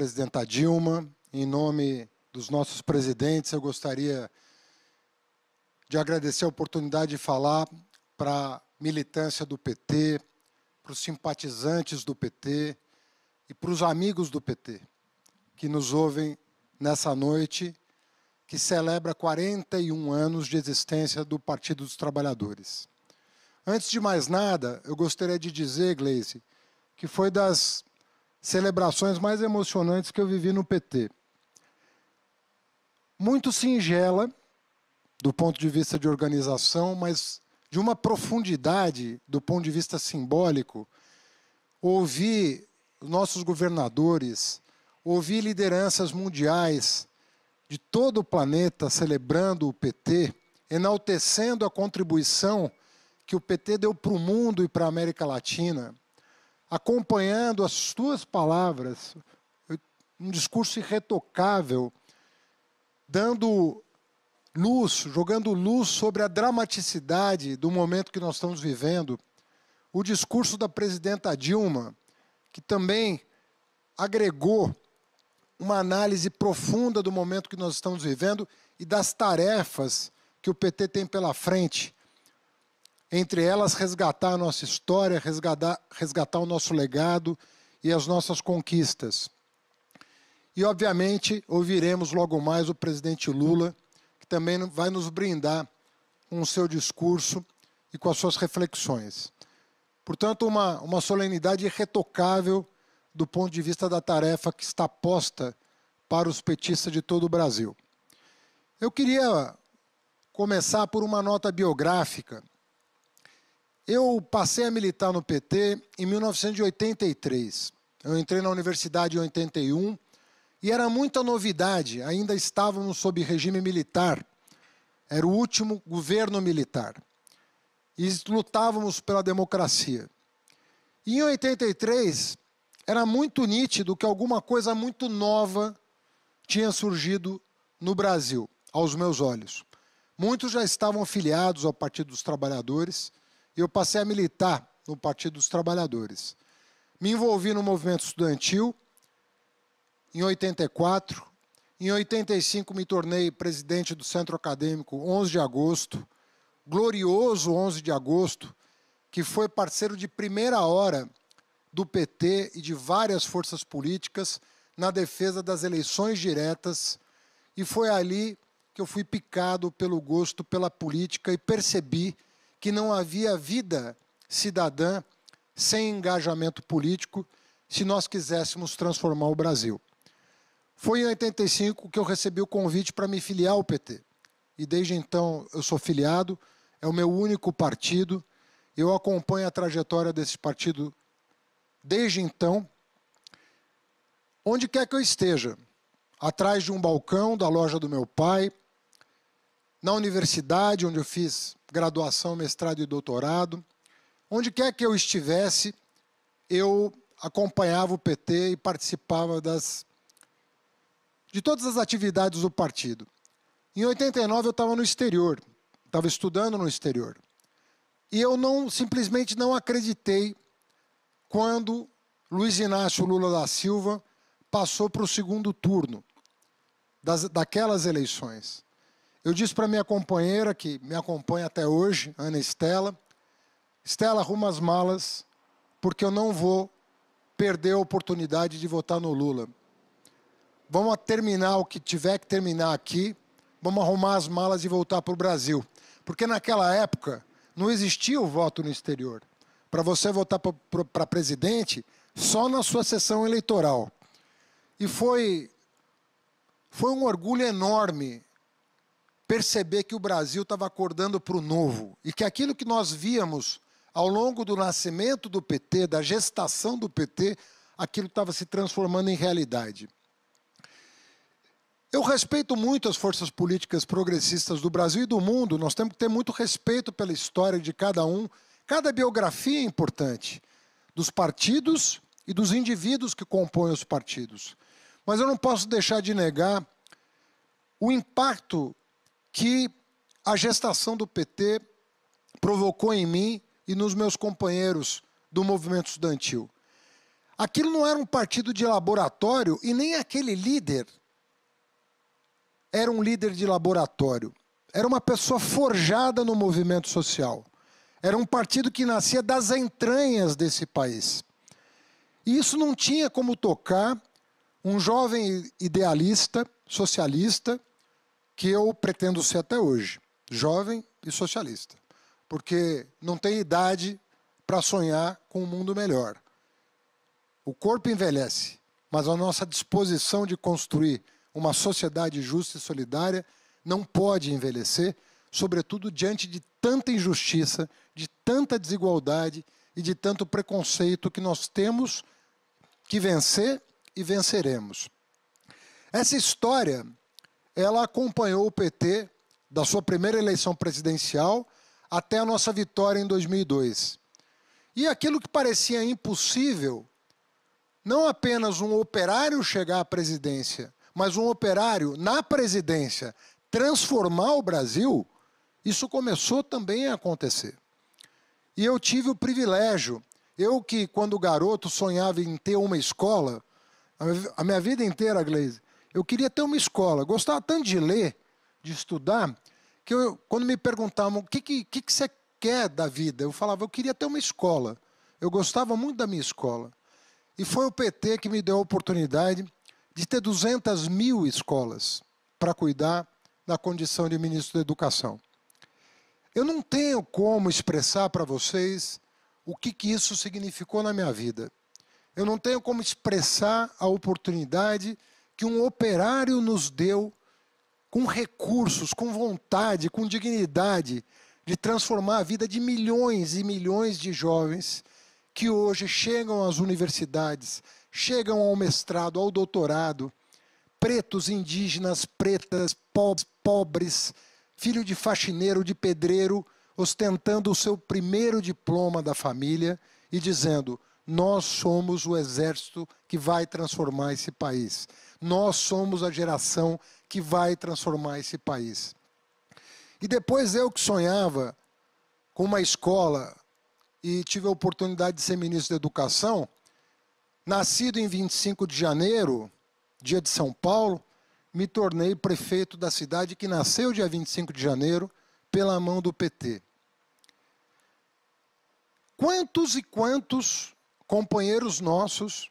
presidenta Dilma, em nome dos nossos presidentes, eu gostaria de agradecer a oportunidade de falar para a militância do PT, para os simpatizantes do PT e para os amigos do PT, que nos ouvem nessa noite, que celebra 41 anos de existência do Partido dos Trabalhadores. Antes de mais nada, eu gostaria de dizer, Gleisi, que foi das celebrações mais emocionantes que eu vivi no PT. Muito singela, do ponto de vista de organização, mas de uma profundidade, do ponto de vista simbólico, ouvir nossos governadores, ouvir lideranças mundiais de todo o planeta celebrando o PT, enaltecendo a contribuição que o PT deu para o mundo e para a América Latina, acompanhando as suas palavras, um discurso irretocável, dando luz, jogando luz sobre a dramaticidade do momento que nós estamos vivendo. O discurso da presidenta Dilma, que também agregou uma análise profunda do momento que nós estamos vivendo e das tarefas que o PT tem pela frente. Entre elas, resgatar a nossa história, resgatar o nosso legado e as nossas conquistas. E, obviamente, ouviremos logo mais o presidente Lula, que também vai nos brindar com o seu discurso e com as suas reflexões. Portanto, uma solenidade irretocável do ponto de vista da tarefa que está posta para os petistas de todo o Brasil. Eu queria começar por uma nota biográfica. Eu passei a militar no PT em 1983. Eu entrei na universidade em 81 e era muita novidade, ainda estávamos sob regime militar. Era o último governo militar. E lutávamos pela democracia. E em 83, era muito nítido que alguma coisa muito nova tinha surgido no Brasil, aos meus olhos. Muitos já estavam filiados ao Partido dos Trabalhadores, e eu passei a militar no Partido dos Trabalhadores. Me envolvi no movimento estudantil em 84. Em 85 me tornei presidente do Centro Acadêmico 11 de agosto, glorioso 11 de agosto, que foi parceiro de primeira hora do PT e de várias forças políticas na defesa das eleições diretas, e foi ali que eu fui picado pelo gosto pela política e percebi que não havia vida cidadã sem engajamento político se nós quiséssemos transformar o Brasil. Foi em 85 que eu recebi o convite para me filiar ao PT. E desde então eu sou filiado, é o meu único partido. Eu acompanho a trajetória desse partido desde então. Onde quer que eu esteja, atrás de um balcão da loja do meu pai, na universidade, onde eu fiz graduação, mestrado e doutorado, onde quer que eu estivesse, eu acompanhava o PT e participava de todas as atividades do partido. Em 89 eu estava no exterior, estava estudando no exterior. E eu simplesmente não acreditei quando Luiz Inácio Lula da Silva passou para o segundo turno daquelas eleições. Eu disse para minha companheira, que me acompanha até hoje, Ana Estela, Estela, arruma as malas, porque eu não vou perder a oportunidade de votar no Lula. Vamos terminar o que tiver que terminar aqui, vamos arrumar as malas e voltar para o Brasil. Porque naquela época não existia o voto no exterior. Para você votar para presidente, só na sua sessão eleitoral. E foi um orgulho enorme perceber que o Brasil estava acordando para o novo e que aquilo que nós víamos ao longo do nascimento do PT, da gestação do PT, aquilo estava se transformando em realidade. Eu respeito muito as forças políticas progressistas do Brasil e do mundo. Nós temos que ter muito respeito pela história de cada um. Cada biografia é importante, dos partidos e dos indivíduos que compõem os partidos. Mas eu não posso deixar de negar o impacto que a gestação do PT provocou em mim e nos meus companheiros do movimento estudantil. Aquilo não era um partido de laboratório e nem aquele líder era um líder de laboratório. Era uma pessoa forjada no movimento social. Era um partido que nascia das entranhas desse país. E isso não tinha como tocar um jovem idealista, socialista, que eu pretendo ser até hoje. Jovem e socialista. Porque não tem idade para sonhar com um mundo melhor. O corpo envelhece, mas a nossa disposição de construir uma sociedade justa e solidária não pode envelhecer, sobretudo diante de tanta injustiça, de tanta desigualdade e de tanto preconceito que nós temos que vencer e venceremos. Essa história, ela acompanhou o PT da sua primeira eleição presidencial até a nossa vitória em 2002. E aquilo que parecia impossível, não apenas um operário chegar à presidência, mas um operário na presidência transformar o Brasil, isso começou também a acontecer. E eu tive o privilégio, eu que quando garoto sonhava em ter uma escola, a minha vida inteira, Gleise, eu queria ter uma escola, gostava tanto de ler, de estudar, que quando me perguntavam o que você quer da vida, eu falava, eu queria ter uma escola. Eu gostava muito da minha escola. E foi o PT que me deu a oportunidade de ter 200 mil escolas para cuidar da condição de ministro da Educação. Eu não tenho como expressar para vocês o que isso significou na minha vida. Eu não tenho como expressar a oportunidade que um operário nos deu com recursos, com vontade, com dignidade, de transformar a vida de milhões e milhões de jovens que hoje chegam às universidades, chegam ao mestrado, ao doutorado, pretos, indígenas, pretas, pobres, filho de faxineiro, de pedreiro, ostentando o seu primeiro diploma da família e dizendo, nós somos o exército que vai transformar esse país. Nós somos a geração que vai transformar esse país. E depois eu que sonhava com uma escola e tive a oportunidade de ser ministro da Educação, nascido em 25 de janeiro, dia de São Paulo, me tornei prefeito da cidade que nasceu dia 25 de janeiro, pela mão do PT. Quantos e quantos companheiros nossos,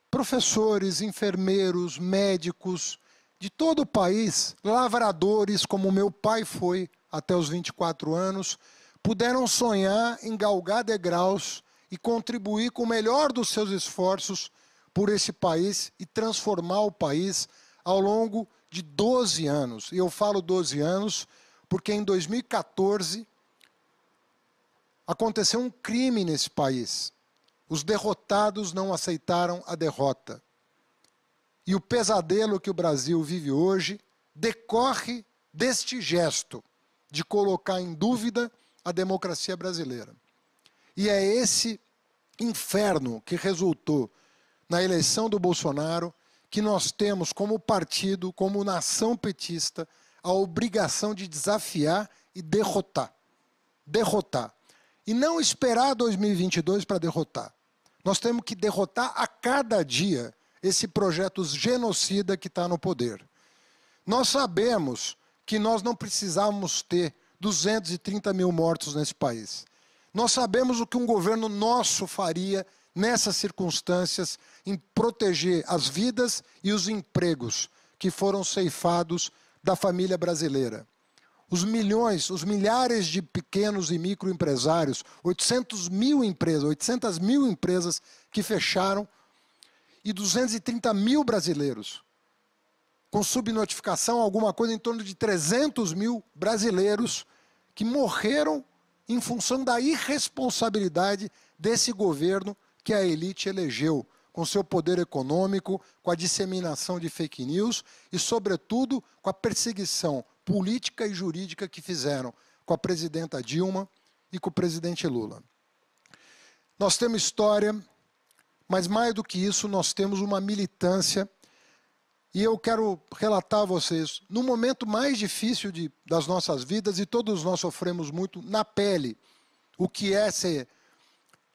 professores, enfermeiros, médicos, de todo o país, lavradores, como meu pai foi até os 24 anos, puderam sonhar em galgar degraus e contribuir com o melhor dos seus esforços por esse país e transformar o país ao longo de 12 anos. E eu falo 12 anos porque em 2014 aconteceu um crime nesse país. Os derrotados não aceitaram a derrota. E o pesadelo que o Brasil vive hoje decorre deste gesto de colocar em dúvida a democracia brasileira. E é esse inferno que resultou na eleição do Bolsonaro que nós temos como partido, como nação petista, a obrigação de desafiar e derrotar. Derrotar. E não esperar 2022 para derrotar. Nós temos que derrotar a cada dia esse projeto genocida que está no poder. Nós sabemos que nós não precisávamos ter 230 mil mortos nesse país. Nós sabemos o que um governo nosso faria nessas circunstâncias em proteger as vidas e os empregos que foram ceifados da família brasileira. Os milhões, os milhares de pequenos e microempresários, 800 mil empresas que fecharam e 230 mil brasileiros. Com subnotificação, alguma coisa em torno de 300 mil brasileiros que morreram em função da irresponsabilidade desse governo que a elite elegeu, com seu poder econômico, com a disseminação de fake news e, sobretudo, com a perseguição política e jurídica que fizeram com a presidenta Dilma e com o presidente Lula. Nós temos história, mas mais do que isso, nós temos uma militância. E eu quero relatar a vocês, no momento mais difícil das nossas vidas, e todos nós sofremos muito na pele, o que é ser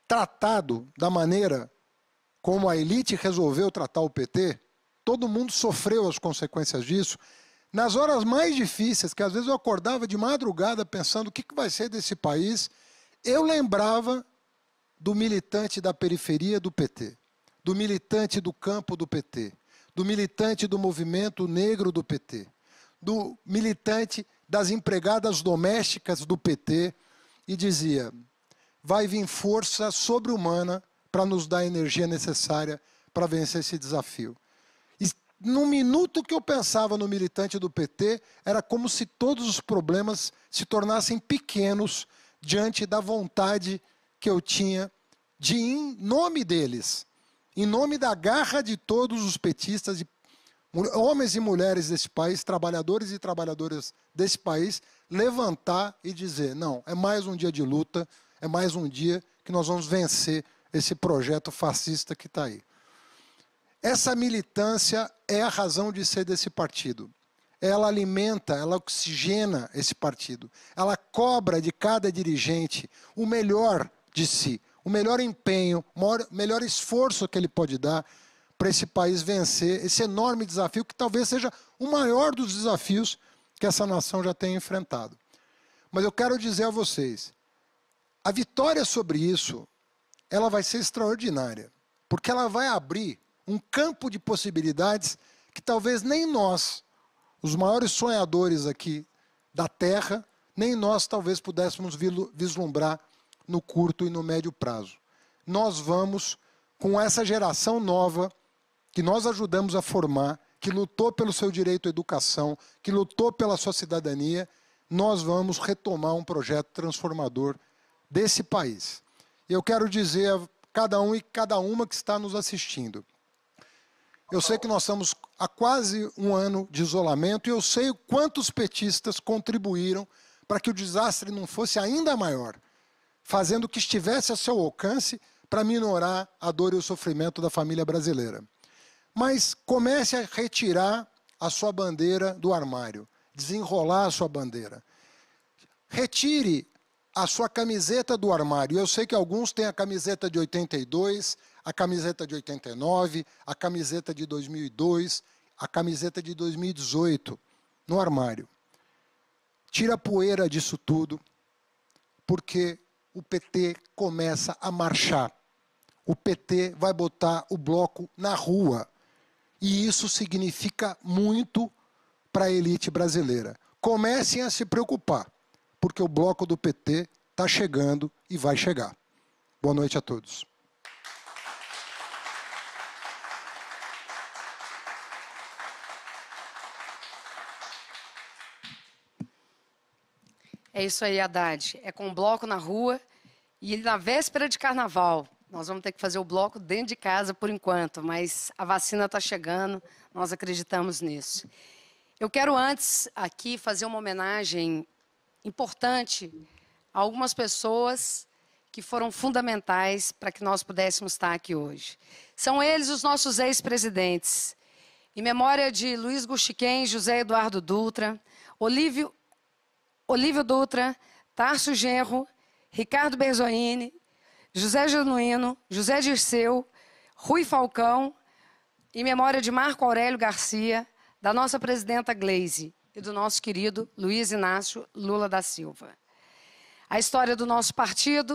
tratado da maneira como a elite resolveu tratar o PT, todo mundo sofreu as consequências disso. Nas horas mais difíceis, que às vezes eu acordava de madrugada pensando o que vai ser desse país, eu lembrava do militante da periferia do PT, do militante do campo do PT, do militante do movimento negro do PT, do militante das empregadas domésticas do PT, e dizia: vai vir força sobre-humana para nos dar a energia necessária para vencer esse desafio. E no minuto que eu pensava no militante do PT, era como se todos os problemas se tornassem pequenos diante da vontade que eu tinha de, em nome deles, em nome da garra de todos os petistas, de homens e mulheres desse país, trabalhadores e trabalhadoras desse país, levantar e dizer: não, é mais um dia de luta, é mais um dia que nós vamos vencer esse projeto fascista que está aí. Essa militância é a razão de ser desse partido. Ela alimenta, ela oxigena esse partido. Ela cobra de cada dirigente o melhor de si, o melhor empenho, o melhor esforço que ele pode dar para esse país vencer esse enorme desafio, que talvez seja o maior dos desafios que essa nação já tem enfrentado. Mas eu quero dizer a vocês, a vitória sobre isso, ela vai ser extraordinária, porque ela vai abrir um campo de possibilidades que talvez nem nós, os maiores sonhadores aqui da Terra, nem nós talvez pudéssemos vislumbrar no curto e no médio prazo. Nós vamos, com essa geração nova, que nós ajudamos a formar, que lutou pelo seu direito à educação, que lutou pela sua cidadania, nós vamos retomar um projeto transformador desse país. Eu quero dizer a cada um e cada uma que está nos assistindo: eu sei que nós estamos há quase um ano de isolamento e eu sei quantos petistas contribuíram para que o desastre não fosse ainda maior, fazendo o que estivesse a seu alcance para minorar a dor e o sofrimento da família brasileira. Mas comece a retirar a sua bandeira do armário, desenrolar a sua bandeira. Retire a sua camiseta do armário. Eu sei que alguns têm a camiseta de 82, a camiseta de 89, a camiseta de 2002, a camiseta de 2018 no armário. Tira a poeira disso tudo, porque o PT começa a marchar. O PT vai botar o bloco na rua. E isso significa muito para a elite brasileira. Comecem a se preocupar, porque o bloco do PT está chegando e vai chegar. Boa noite a todos. É isso aí, Haddad. É com o bloco na rua e na véspera de carnaval. Nós vamos ter que fazer o bloco dentro de casa por enquanto, mas a vacina está chegando, nós acreditamos nisso. Eu quero antes aqui fazer uma homenagem importante a algumas pessoas que foram fundamentais para que nós pudéssemos estar aqui hoje. São eles os nossos ex-presidentes. Em memória de Luiz Gushiken, José Eduardo Dutra, Olívio Dutra, Tarso Genro, Ricardo Berzoini, José Genuíno, José Dirceu, Rui Falcão, em memória de Marco Aurélio Garcia, da nossa presidenta Gleisi e do nosso querido Luiz Inácio Lula da Silva. A história do nosso partido